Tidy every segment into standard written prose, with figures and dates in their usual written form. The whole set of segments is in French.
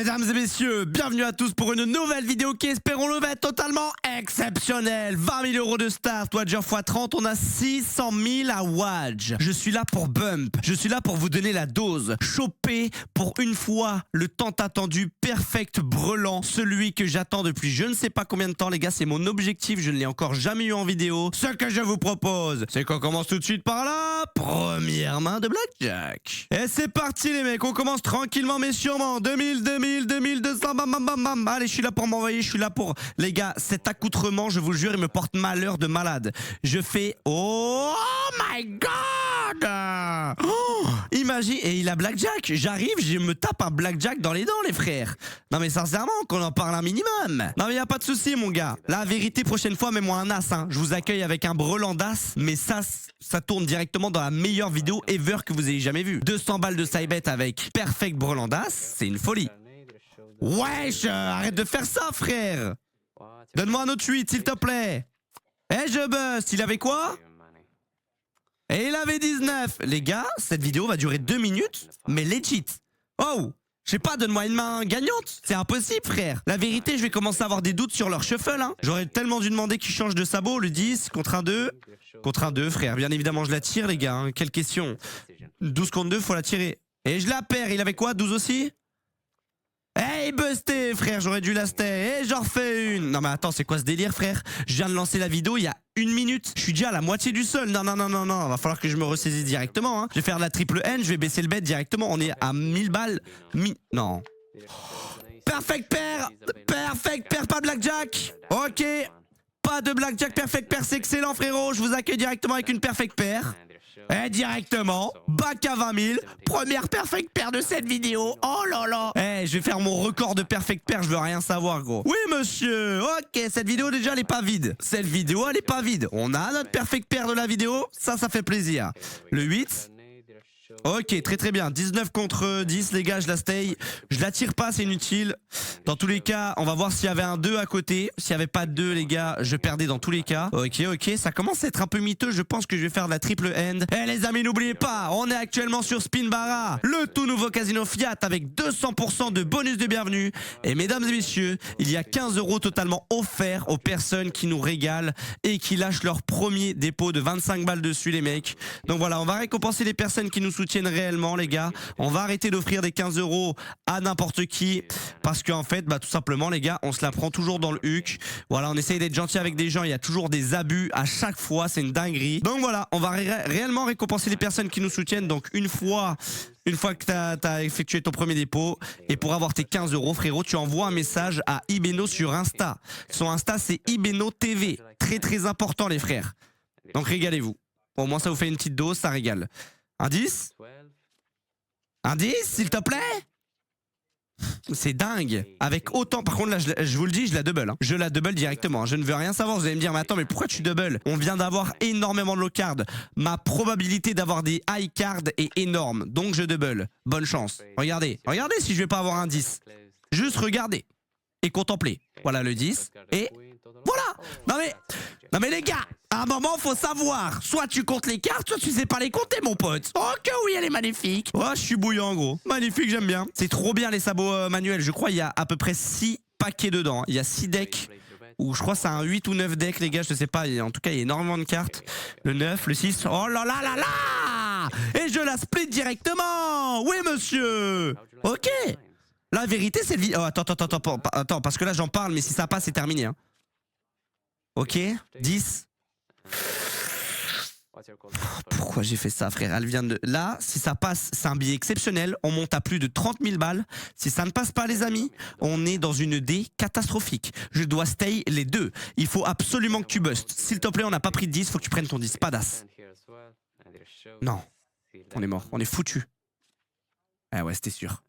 Mesdames et messieurs, bienvenue à tous pour une nouvelle vidéo qui, espérons-le, va être totalement exceptionnelle. 20 000 € de start, Wadger x 30, on a 600 000 à Wadge. Je suis là pour bump, je suis là pour vous donner la dose. Choper pour une fois le tant attendu perfect brelan, celui que j'attends depuis je ne sais pas combien de temps, les gars, c'est mon objectif, je ne l'ai encore jamais eu en vidéo. Ce que je vous propose, c'est qu'on commence tout de suite par la première main de Blackjack. Et c'est parti les mecs, on commence tranquillement mais sûrement. 2000, 2200, bam bam bam bam. Allez, je suis là pour m'envoyer, je suis là pour... Les gars, cet accoutrement, je vous jure, il me porte malheur de malade. Je fais... Oh my god, oh, imagine, et il a Blackjack. J'arrive, je me tape un Blackjack dans les dents, les frères. Non mais sincèrement, qu'on en parle un minimum. Non mais y a pas de souci, mon gars. La vérité, prochaine fois, mets-moi un as, hein. Je vous accueille avec un brelan d'as, mais ça tourne directement dans la meilleure vidéo ever que vous ayez jamais vue. 200 balles de side bet avec perfect brelan d'as, c'est une folie. Wesh, arrête de faire ça, frère. Donne-moi un autre 8, s'il te plaît. Eh, je bust, il avait quoi? Et il avait 19. Les gars, cette vidéo va durer 2 minutes, mais legit. Oh, je sais pas, donne-moi une main gagnante. C'est impossible, frère. La vérité, je vais commencer à avoir des doutes sur leur shuffle. Hein. J'aurais tellement dû demander qu'ils changent de sabot, le 10 contre un 2. Contre un 2, frère. Bien évidemment, je la tire, les gars. Hein. Quelle question. 12 contre 2, faut la tirer. Et je la perds. Il avait quoi, 12 aussi? Hey, busté, frère, j'aurais dû la stay. Hey, j'en refais une. Non, mais attends, c'est quoi ce délire, frère? Je viens de lancer la vidéo il y a 1 minute. Je suis déjà à la moitié du sol. Non. Va falloir que je me ressaisisse directement. Hein. Je vais faire de la triple N, je vais baisser le bet directement. On est à 1000 balles. Non. Perfect pair. Perfect pair, pas Blackjack. Ok. Pas de Blackjack, perfect pair, c'est excellent, frérot. Je vous accueille directement avec une perfect pair. Et directement, back à 20 000, première perfect pair de cette vidéo. Oh là là. Je vais faire mon record de perfect pair, je veux rien savoir, gros. Oui, monsieur. Ok, cette vidéo déjà, elle est pas vide. Cette vidéo, elle est pas vide. On a notre perfect pair de la vidéo, ça fait plaisir. Le 8. Ok, très bien. 19 contre 10, les gars, je la stay. Je la tire pas, c'est inutile. Dans tous les cas, on va voir s'il y avait un 2 à côté. S'il n'y avait pas de 2, les gars, je perdais dans tous les cas. Ok, ça commence à être un peu miteux. Je pense que je vais faire de la triple end. Eh les amis, n'oubliez pas, on est actuellement sur Spinbarra, le tout nouveau casino Fiat avec 200% de bonus de bienvenue. Et mesdames et messieurs, il y a 15 € totalement offerts aux personnes qui nous régalent et qui lâchent leur premier dépôt de 25 balles dessus, les mecs. Donc voilà, on va récompenser les personnes qui nous soutiennent réellement, les gars. On va arrêter d'offrir des 15 € à n'importe qui parce qu'en fait, tout simplement, les gars, on se la prend toujours dans le huc. Voilà, on essaye d'être gentil avec des gens. Il y a toujours des abus à chaque fois. C'est une dinguerie. Donc voilà, on va réellement récompenser les personnes qui nous soutiennent. Donc une fois que t'as effectué ton premier dépôt et pour avoir tes 15 €, frérot, tu envoies un message à Ibeno sur Insta. Son Insta, c'est Ibeno TV. Très important, les frères. Donc régalez-vous. Au moins, ça vous fait une petite dose, ça régale. Un 10? Un 10, s'il te plaît? C'est dingue. Avec autant... Par contre, là, je vous le dis, je la double. Hein. Je la double directement. Hein. Je ne veux rien savoir. Vous allez me dire, mais attends, mais pourquoi tu double? On vient d'avoir énormément de low card. Ma probabilité d'avoir des high card est énorme. Donc, je double. Bonne chance. Regardez. Regardez si je vais pas avoir un 10. Juste regardez. Et contempler. Voilà le 10. Et... Voilà. Non mais les gars, à un moment faut savoir. Soit tu comptes les cartes, soit tu sais pas les compter, mon pote. Oh que oui, elle est magnifique. Oh, je suis bouillant, gros. Magnifique, j'aime bien. C'est trop bien les sabots manuels. Je crois il y a à peu près 6 paquets dedans. Il y a 6 decks. Ou je crois que c'est un 8 ou 9 decks, les gars, je sais pas. En tout cas, il y a énormément de cartes. Le 9, le 6. Oh là là là là. Et je la split directement. Oui, monsieur. Ok. La vérité, c'est le... Oh, attends, parce que là, j'en parle, mais si ça passe, c'est terminé. Hein. Ok, 10. Pourquoi j'ai fait ça, frère? Elle vient de... Là, si ça passe, c'est un billet exceptionnel. On monte à plus de 30 000 balles. Si ça ne passe pas, les amis, on est dans une D catastrophique. Je dois stay les deux. Il faut absolument que tu bustes. S'il te plaît, on n'a pas pris de 10, faut que tu prennes ton 10. Pas d'as. Non, on est mort. On est foutu. Ah ouais, c'était sûr.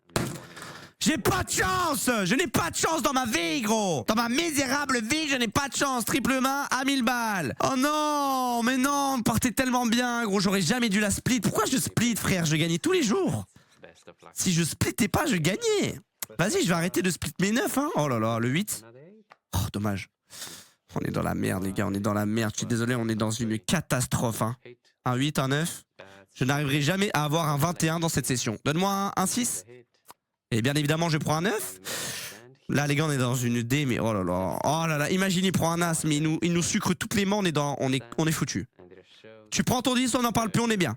J'ai pas de chance. Je n'ai pas de chance dans ma vie, gros. Dans ma misérable vie, je n'ai pas de chance. Triple main à 1000 balles. Oh non, mais non, partez tellement bien, gros. J'aurais jamais dû la split. Pourquoi je split, frère? Je gagnais tous les jours. Si je splittais pas, je gagnais. Vas-y, je vais arrêter de split mes 9, hein. Oh là là, le 8. Oh, dommage. On est dans la merde, les gars. On est dans la merde. Je suis désolé, on est dans une catastrophe, hein. Un 8, un 9. Je n'arriverai jamais à avoir un 21 dans cette session. Donne-moi un 6. Et bien évidemment, je prends un 9. Là, les gars, on est dans une D, mais oh là là, imagine, il prend un As, mais il nous sucre toutes les mains, on est foutu. Tu prends ton 10, on n'en parle plus, on est bien.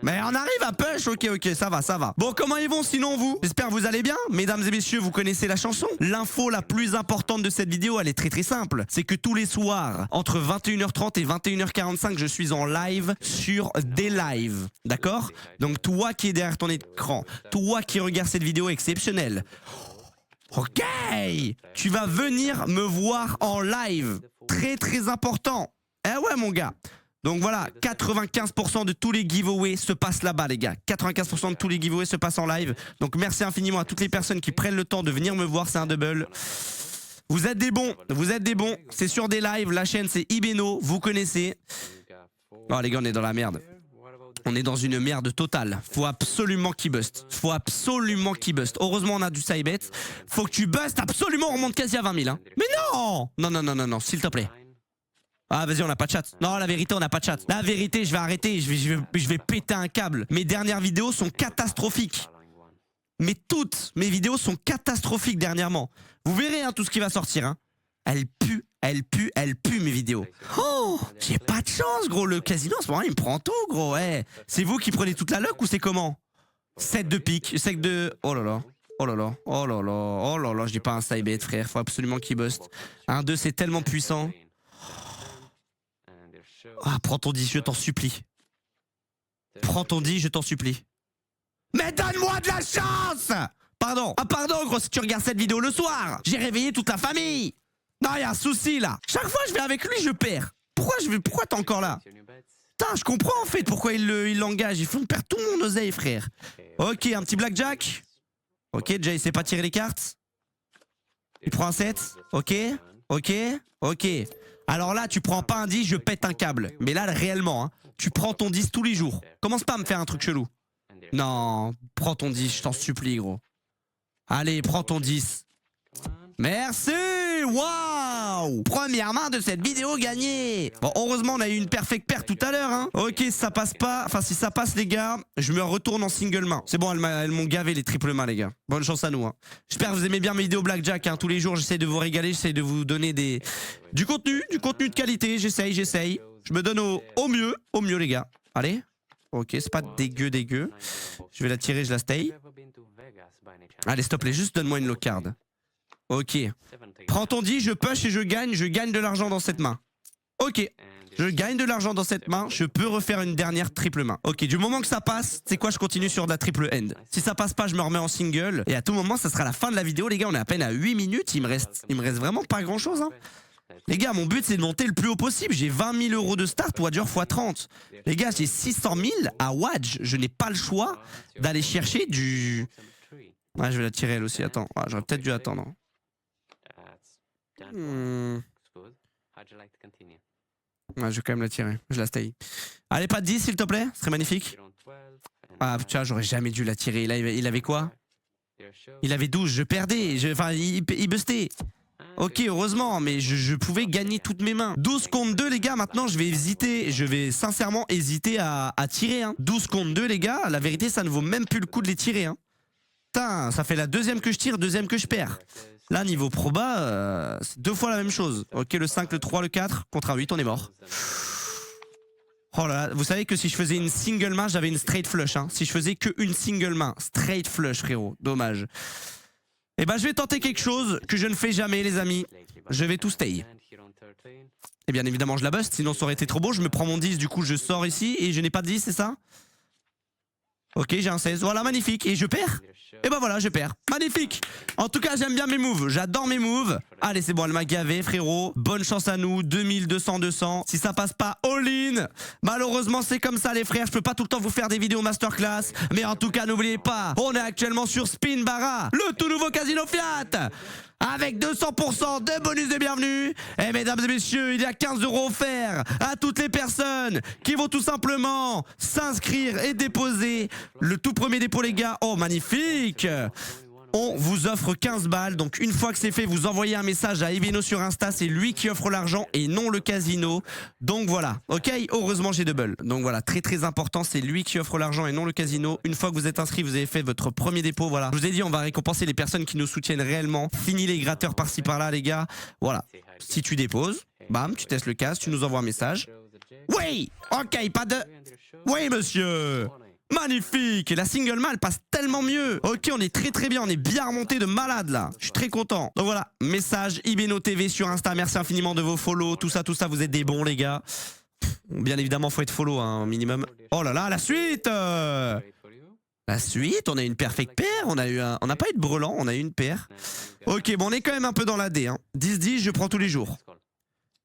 Mais on arrive à push, ok, ça va. Bon, comment ils vont sinon vous? J'espère que vous allez bien. Mesdames et messieurs, vous connaissez la chanson. L'info la plus importante de cette vidéo, elle est très simple. C'est que tous les soirs, entre 21h30 et 21h45, je suis en live sur des lives. D'accord? Donc toi qui es derrière ton écran, toi qui regardes cette vidéo exceptionnelle, ok, tu vas venir me voir en live. Très important. Eh ouais mon gars. Donc voilà, 95% de tous les giveaways se passent là-bas les gars. 95% de tous les giveaways se passent en live. Donc merci infiniment à toutes les personnes qui prennent le temps de venir me voir, c'est un double. Vous êtes des bons, c'est sur des lives, la chaîne c'est Ibeno, vous connaissez. Oh les gars, on est dans la merde. On est dans une merde totale. Faut absolument qu'il buste. Heureusement on a du sidebet. Faut que tu bustes absolument, on remonte quasi à 20 000 hein. Mais non, non, s'il te plaît. Ah vas-y, on n'a pas de chat. Non, la vérité, on n'a pas de chat. La vérité, je vais arrêter, je vais péter un câble. Mes dernières vidéos sont catastrophiques. Mais toutes mes vidéos sont catastrophiques dernièrement. Vous verrez hein, tout ce qui va sortir. Hein. Elle pue mes vidéos. Oh, j'ai pas de chance gros, le casino en ce moment il me prend tout gros. Hey. C'est vous qui prenez toute la luck ou c'est comment? 7 de pique, 7 de... Oh là là, je dis pas un side bet frère, faut absolument qu'il buste. Un 2 c'est tellement puissant. Ah, prends ton 10, je t'en supplie. Prends ton 10, je t'en supplie. Mais donne-moi de la chance! Pardon. Ah pardon gros, si tu regardes cette vidéo le soir. J'ai réveillé toute la famille. Non, il y a un souci là. Chaque fois je vais avec lui, je perds. Pourquoi t'es encore là? Putain, je comprends en fait pourquoi il l'engage. Il faut me perdre tout mon oseille frère. Ok, un petit blackjack. Ok, déjà il sait pas tirer les cartes. Il prend un 7. Ok. Alors là, tu prends pas un 10, je pète un câble. Mais là, réellement, hein, tu prends ton 10 tous les jours. Commence pas à me faire un truc chelou. Non, prends ton 10, je t'en supplie, gros. Allez, prends ton 10. Merci. Waouh. Première main de cette vidéo gagnée. Bon, heureusement, on a eu une perfect paire tout à l'heure. Hein. Ok, si ça passe pas, enfin si ça passe les gars, je me retourne en single main. C'est bon, elles m'ont gavé les triples mains les gars. Bonne chance à nous. Hein. J'espère que vous aimez bien mes vidéos blackjack. Hein. Tous les jours, j'essaie de vous régaler, j'essaie de vous donner du contenu de qualité. J'essaye. Je me donne au mieux les gars. Allez. Ok, c'est pas dégueu. Je vais la tirer, je la stay. Allez, stop les, juste donne-moi une low card. Ok. Prends ton 10, je push et je gagne de l'argent dans cette main. Ok. Je gagne de l'argent dans cette main, je peux refaire une dernière triple main. Ok, du moment que ça passe, c'est quoi, je continue sur de la triple end. Si ça passe pas, je me remets en single. Et à tout moment, ça sera la fin de la vidéo. Les gars, on est à peine à 8 minutes. Il me reste vraiment pas grand chose. Hein. Les gars, mon but, c'est de monter le plus haut possible. J'ai 20 000 euros de start, Wadger x 30. Les gars, j'ai 600 000 à Wadge. Je n'ai pas le choix d'aller chercher du... Ouais, je vais la tirer elle aussi. Attends, ouais, j'aurais peut-être dû attendre. Ouais, je vais quand même la tirer. Je la stay. Allez, pas de 10 s'il te plaît, ce serait magnifique. Ah putain, j'aurais jamais dû la tirer. Là, il avait quoi? Il avait 12, je perdais. Enfin, il bustait. Ok, heureusement, mais je pouvais gagner toutes mes mains. 12 contre 2, les gars, maintenant je vais hésiter. Je vais sincèrement hésiter à tirer. Hein. 12 contre 2, les gars, la vérité, ça ne vaut même plus le coup de les tirer. Hein. Putain, ça fait la deuxième que je tire, deuxième que je perds. Là, niveau proba, c'est 2 fois la même chose. Ok, le 5, le 3, le 4, contre un 8, on est mort. Oh là là, vous savez que si je faisais une single main, j'avais une straight flush. Hein. Si je faisais qu'une single main, straight flush, frérot. Dommage. Eh ben, je vais tenter quelque chose que je ne fais jamais, les amis. Je vais tout stay. Et bien évidemment, je la bust, sinon ça aurait été trop beau. Je me prends mon 10, du coup, je sors ici et je n'ai pas de 10, c'est ça? Ok, j'ai un 16. Voilà, magnifique. Et je perds? Et ben voilà, je perds. Magnifique. En tout cas, j'aime bien mes moves. J'adore mes moves. Allez, c'est bon, elle m'a gavé, frérot. Bonne chance à nous. 2200, 200. Si ça passe pas all-in, malheureusement, c'est comme ça, les frères. Je peux pas tout le temps vous faire des vidéos masterclass. Mais en tout cas, n'oubliez pas, on est actuellement sur Spin Bara, le tout nouveau casino Fiat. Avec 200% de bonus de bienvenue. Et mesdames et messieurs, il y a 15 € offerts à toutes les personnes qui vont tout simplement s'inscrire et déposer le tout premier dépôt, les gars. Oh, magnifique. on vous offre 15 balles. Donc une fois que c'est fait, vous envoyez un message à Ebeno sur Insta, c'est lui qui offre l'argent et non le casino. Donc voilà, ok, heureusement j'ai double. Donc voilà, très très important, c'est lui qui offre l'argent et non le casino. Une fois que vous êtes inscrit, vous avez fait votre premier dépôt, voilà. Je vous ai dit, on va récompenser les personnes qui nous soutiennent réellement. Fini les gratteurs par-ci par-là les gars. Voilà, si tu déposes, bam, tu testes le casque, tu nous envoies un message. Oui, ok, pas de... Oui monsieur. Magnifique. Et la single mail passe tellement mieux. Ok, on est très très bien. On est bien remonté de malade là. Je suis très content. Donc voilà, message Ebeno TV sur Insta. Merci infiniment de vos follow. Tout ça, vous êtes des bons les gars. Bien évidemment, faut être follow un minimum. Oh là là, la suite. La suite, on a une perfect paire. On n'a pas eu de brelan, on a eu une paire. Ok, bon, on est quand même un peu dans la D. Hein. 10-10, je prends tous les jours.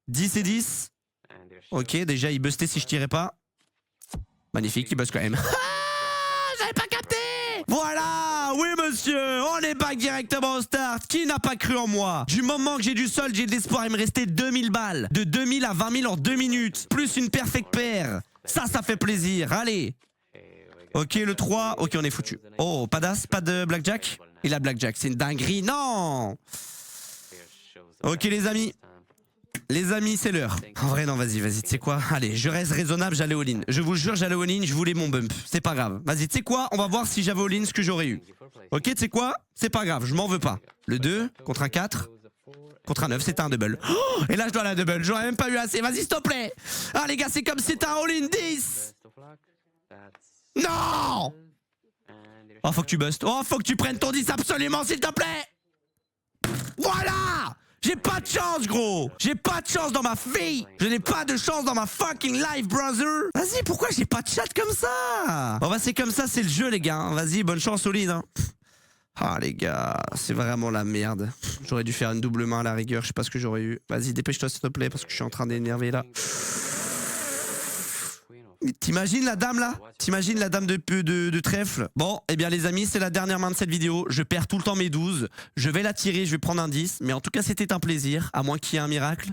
10 et 10. Ok, déjà il bustait si je tirais pas. Magnifique, il buzz quand même. J'avais pas capté. Voilà, oui monsieur, on est back directement au start. Qui n'a pas cru en moi? Du moment que j'ai du solde, j'ai de l'espoir, il me restait 2000 balles. De 2000 à 20 000 en 2 minutes. Plus une perfect paire. Ça fait plaisir, allez. Ok, le 3, ok, on est foutu. Oh, pas d'as, pas de blackjack. Il a blackjack, c'est une dinguerie, non. Ok les amis. Les amis, c'est l'heure. En vrai, non, vas-y, tu sais quoi? Allez, je reste raisonnable, j'allais all-in. Je vous le jure, j'allais all-in, je voulais mon bump. C'est pas grave. Vas-y, tu sais quoi? On va voir si j'avais all-in ce que j'aurais eu. Ok, tu sais quoi? C'est pas grave, je m'en veux pas. Le 2 contre un 4 contre un 9, c'était un double. Oh, et là, je dois la double. J'aurais même pas eu assez. Vas-y, s'il te plaît. Ah, les gars, c'est comme si c'était un all-in 10. Non! Oh, faut que tu bustes. Oh, faut que tu prennes ton 10 absolument, s'il te plaît. Voilà! J'ai pas de chance, gros. J'ai pas de chance dans ma vie. Je n'ai pas de chance dans ma fucking life, brother. Vas-y, pourquoi j'ai pas de chat comme ça? Bon, bah, c'est comme ça, c'est le jeu, les gars. Vas-y, bonne chance, all-in. Hein. Ah, les gars, c'est vraiment la merde. J'aurais dû faire une double main à la rigueur. Je sais pas ce que j'aurais eu. Vas-y, dépêche-toi, s'il te plaît, parce que je suis en train d'énerver, là. T'imagines la dame là? T'imagines la dame de trèfle? Bon, eh bien les amis, c'est la dernière main de cette vidéo. Je perds tout le temps mes 12. Je vais la tirer, je vais prendre un 10. Mais en tout cas, c'était un plaisir, à moins qu'il y ait un miracle.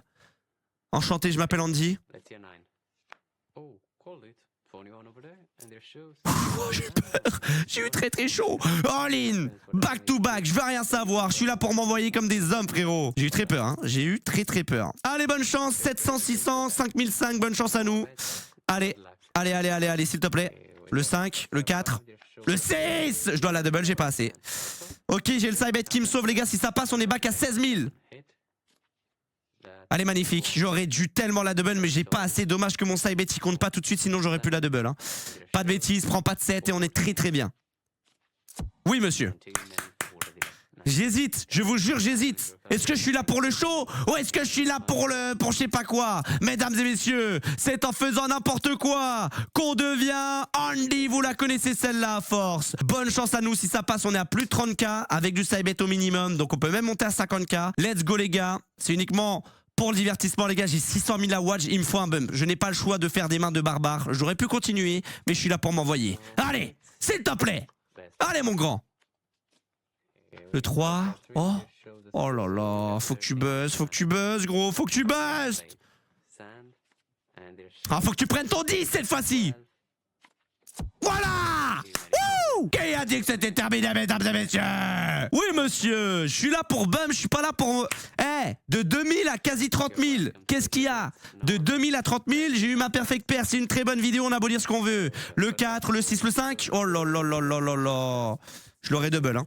Enchanté, je m'appelle Andy. J'ai peur. J'ai eu très très chaud. All in, back to back, je veux rien savoir. Je suis là pour m'envoyer comme des hommes, frérot. J'ai eu très peur, hein. J'ai eu très très peur. Allez, bonne chance, 700, 600, 5005, bonne chance à nous. Allez. Allez, s'il te plaît. Le 5, le 4, le 6. Je dois la double, j'ai pas assez. Ok, j'ai le sidebet qui me sauve, les gars. Si ça passe, on est back à 16 000. Allez, magnifique. J'aurais dû tellement la double, mais j'ai pas assez. Dommage que mon sidebet il compte pas tout de suite, sinon j'aurais pu la double. Hein. Pas de bêtises, prends pas de 7 et on est très très bien. Oui, monsieur. J'hésite, je vous jure, j'hésite. Est-ce que je suis là pour le show ou est-ce que je suis là pour je sais pas quoi? Mesdames et messieurs, c'est en faisant n'importe quoi qu'on devient Andy. Vous la connaissez celle-là à force. Bonne chance à nous, si ça passe, on est à plus de 30K avec du sidebet au minimum. Donc on peut même monter à 50K. Let's go les gars. C'est uniquement pour le divertissement les gars. J'ai 600 000 à watch, il me faut un bump. Je n'ai pas le choix de faire des mains de barbare. J'aurais pu continuer, mais je suis là pour m'envoyer. Allez, s'il te plaît. Allez mon grand. Le 3. Oh. Oh là là. Faut que tu buzzes, gros. Faut que tu buzzes. Ah, faut que tu prennes ton 10 cette fois-ci. Voilà. Wouh. Qui a dit que c'était terminé, mesdames et messieurs? Oui, monsieur. Je suis là pour bum. Je suis pas là pour... de 2000 à quasi 30 000. Qu'est-ce qu'il y a? De 2000 à 30 000, j'ai eu ma perfect paire. C'est une très bonne vidéo. On a beau dire ce qu'on veut. Le 4, le 6, le 5. Oh là là là là là là. Je l'aurais double, hein.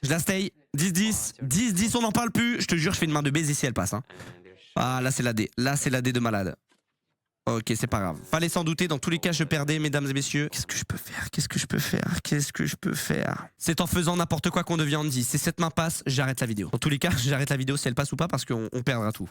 Je la stay. 10-10. 10-10, on n'en parle plus. Je te jure, je fais une main de baiser si elle passe. Hein. Ah, là, c'est la D. Là, c'est la D de malade. Ok, c'est pas grave. Fallait s'en douter. Dans tous les cas, je perdais, mesdames et messieurs. Qu'est-ce que je peux faire? C'est en faisant n'importe quoi qu'on devient Andy. Si cette main passe, j'arrête la vidéo. Dans tous les cas, j'arrête la vidéo si elle passe ou pas parce qu'on perdra tout.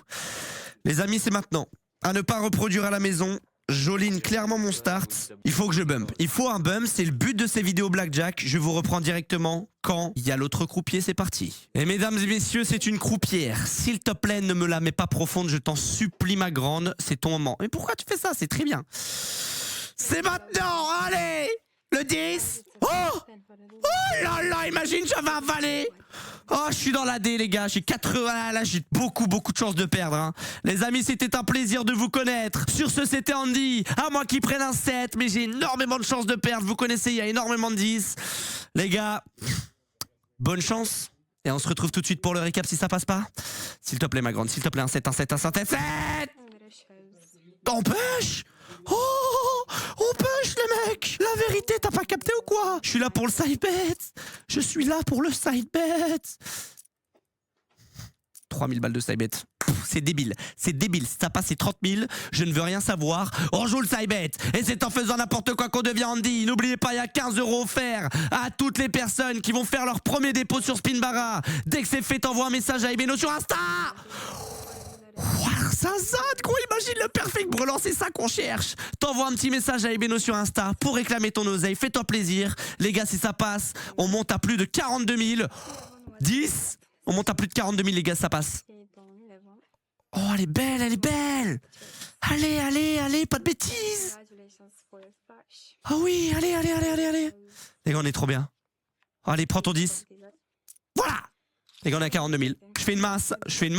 Les amis, c'est maintenant. À ne pas reproduire à la maison. J'all-in clairement mon start. Il faut que je bump. Il faut un bump, c'est le but de ces vidéos blackjack. Je vous reprends directement quand il y a l'autre croupier, c'est parti. Et mesdames et messieurs, c'est une croupière. S'il te plaît, ne me la mets pas profonde, je t'en supplie ma grande. C'est ton moment. Mais pourquoi tu fais ça? C'est très bien. C'est maintenant, allez. Le 10. Oh là là, imagine, j'avais avalé. Oh, je suis dans la D, les gars. J'ai 80. Là, j'ai beaucoup de chances de perdre. Hein. Les amis, c'était un plaisir de vous connaître. Sur ce, c'était Andy. À moi qui prenne un 7, mais j'ai énormément de chances de perdre. Vous connaissez, il y a énormément de 10. Les gars, bonne chance. Et on se retrouve tout de suite pour le récap si ça passe pas. S'il te plaît, ma grande, s'il te plaît, un 7, un 7, un 7, un 7. On push. Oh, on push les mecs. La vérité, t'as pas capté ou quoi? Je suis là pour le side bet. Je suis là pour le side bet. 3000 balles de side bet. C'est débile. C'est débile. Si ça passe, c'est 30 000. Je ne veux rien savoir. On joue le side bet. Et c'est en faisant n'importe quoi qu'on devient Andy. N'oubliez pas, il y a 15 € offerts à toutes les personnes qui vont faire leur premier dépôt sur Spinbarra. Dès que c'est fait, t'envoies un message à Ebeno sur Insta. Wow, ça zade, gros, imagine le perfect brûlant, c'est ça qu'on cherche. T'envoies un petit message à Ebeno sur Insta pour réclamer ton oseille, fais-toi plaisir. Les gars, si ça passe, on monte à plus de 42 000. 10, on monte à plus de 42 000, les gars, ça passe. Oh, elle est belle, elle est belle. Allez, allez, allez, pas de bêtises. Ah oui, allez, allez, allez, allez, allez. Les gars, on est trop bien. Allez, prends ton 10. Voilà. Les gars, on est à 42 000. Je fais une main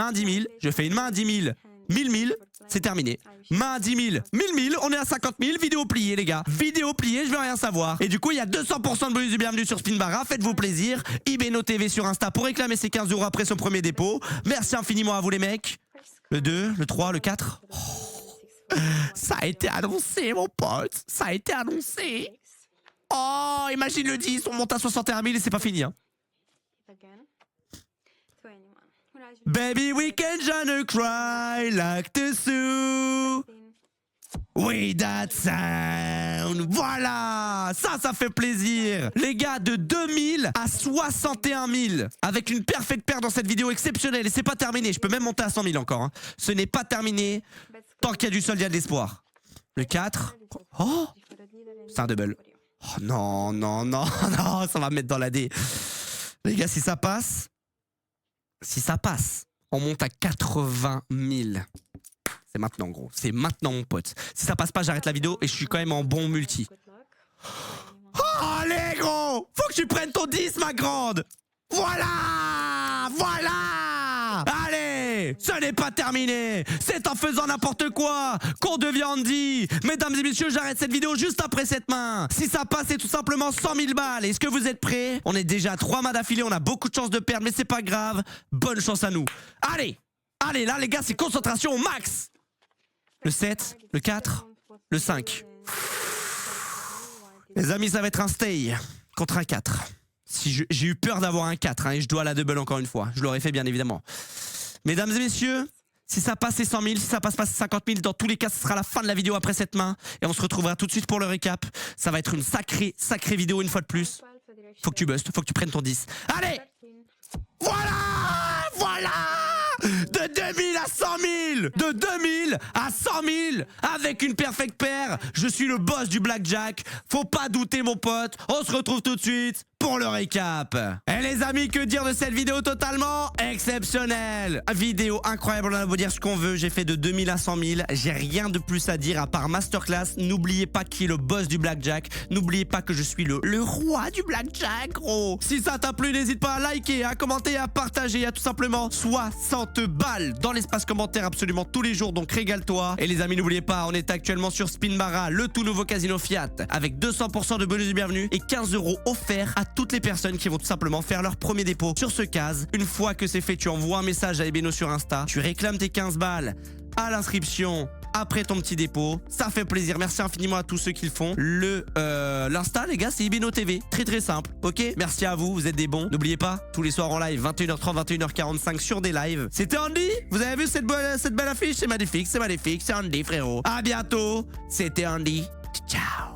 à 10 000. Je fais une main à 10 000. 1000 000. C'est terminé. Main à 10 000. 1000 000. On est à 50 000. Vidéo pliée, les gars. Vidéo pliée, je veux rien savoir. Et du coup, il y a 200% de bonus de bienvenue sur Spinbarra. Faites-vous plaisir. Ebeno TV sur Insta pour réclamer ses 15 € après son premier dépôt. Merci infiniment à vous, les mecs. Le 2, le 3, le 4. Oh, ça a été annoncé, mon pote. Ça a été annoncé. Oh, imagine le 10. On monte à 61 000 et c'est pas fini, hein. Baby, we can just cry like the Sioux. Oui, that sound. Voilà, ça fait plaisir. Les gars, de 2000 à 61 000. Avec une perfect paire dans cette vidéo exceptionnelle. Et c'est pas terminé, je peux même monter à 100 000 encore. Hein. Ce n'est pas terminé. Tant qu'il y a du sol, il y a de l'espoir. Le 4. Oh, c'est un double. Oh non, non, non, non, ça va me mettre dans la D. Les gars, si ça passe... Si ça passe, on monte à 80 000. C'est maintenant, gros. C'est maintenant, mon pote. Si ça passe pas, j'arrête la vidéo et je suis quand même en bon multi. Oh, allez, gros! Faut que tu prennes ton 10, ma grande! Voilà! Voilà! Allez! Ce n'est pas terminé! C'est en faisant n'importe quoi qu'on devient Andy! Mesdames et messieurs, j'arrête cette vidéo juste après cette main! Si ça passe, c'est tout simplement 100 000 balles! Est-ce que vous êtes prêts? On est déjà à 3 mains d'affilée, on a beaucoup de chances de perdre, mais c'est pas grave. Bonne chance à nous! Allez! Allez, là, les gars, c'est concentration au max! Le 7, le 4, le 5. Les amis, ça va être un stay contre un 4. Si j'ai eu peur d'avoir un 4 hein, et je dois la double encore une fois. Je l'aurais fait bien évidemment. Mesdames et messieurs, si ça passe c'est 100 000, si ça passe pas c'est 50 000. Dans tous les cas, ce sera la fin de la vidéo après cette main. Et on se retrouvera tout de suite pour le récap. Ça va être une sacrée vidéo une fois de plus. Faut que tu bustes, faut que tu prennes ton 10. Allez! Voilà! Voilà! De 2000 à 100 000! De 2000 à 100 000! Avec une perfect paire, je suis le boss du blackjack. Faut pas douter, mon pote. On se retrouve tout de suite pour le récap. Et les amis, que dire de cette vidéo totalement exceptionnelle? Vidéo incroyable, on a beau dire ce qu'on veut. J'ai fait de 2000 à 100 000. J'ai rien de plus à dire à part masterclass. N'oubliez pas qui est le boss du blackjack. N'oubliez pas que je suis le roi du blackjack, gros. Si ça t'a plu, n'hésite pas à liker, à commenter, à partager. À tout simplement 60 balles dans l'espace commentaire absolument tous les jours. Donc régale-toi. Et les amis, n'oubliez pas, on est actuellement sur Spinbarra, le tout nouveau casino Fiat, avec 200% de bonus de bienvenue et 15 € offerts à toutes les personnes qui vont tout simplement faire leur premier dépôt sur ce case. Une fois que c'est fait, tu envoies un message à Ebeno sur Insta, tu réclames tes 15 balles à l'inscription après ton petit dépôt. Ça fait plaisir. Merci infiniment à tous ceux qui le font. L'Insta, les gars, c'est Ebeno TV. Très très simple, ok? Merci à vous, vous êtes des bons. N'oubliez pas, tous les soirs en live, 21h30, 21h45 sur des lives. C'était Andy. Vous avez vu cette belle affiche? C'est magnifique, c'est Andy, frérot. À bientôt. C'était Andy. Ciao.